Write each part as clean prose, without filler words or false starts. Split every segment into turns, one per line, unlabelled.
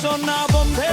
সোনা বন্ধে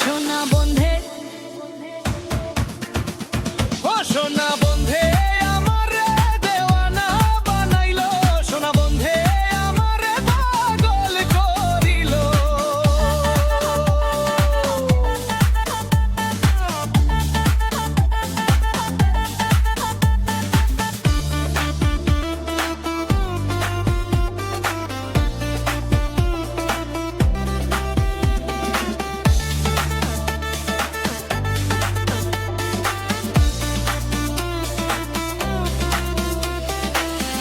সোনা বন্ধে ও সোনা বন্ধে আমারে দেওয়ানা বানাইলো সোনা বন্ধে আমারে পাগল করিলো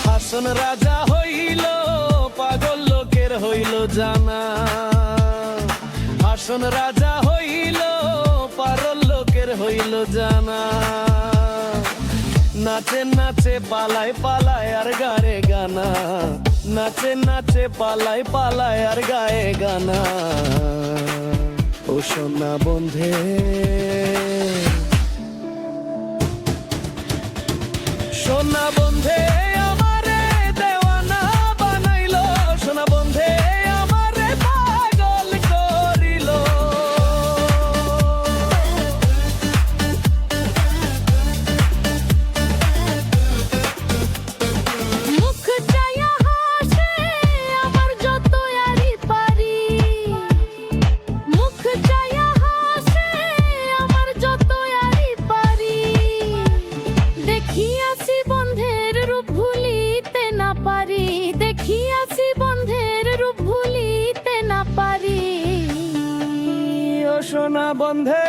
হাসন রাজা হইল পাগল লোকের হইল জানা হাসন রাজা হইল পাগল লোকের হইল জানা নাচে নাচে পালায় পালায় আর গায়ে গানা নাচে নাচে পালায় পালায় আর গায়ে গানা ও সোনা বন্ধে সোনা বন্ধে আমারে দেওয়ানা বানাইলো সোনা বন্ধে আমারে পাগল করিলো
মুখ চায়া হাসে আমার যত আরি পারি মুখ চায়া হাসে আমার যত আরি পারি দেখিয়াছি বন্ধের রূপ ভুলিতে না পারি দেখিয়াছি বন্ধের রূপ ভুলিতে না পারি
ও সোনা বন্ধে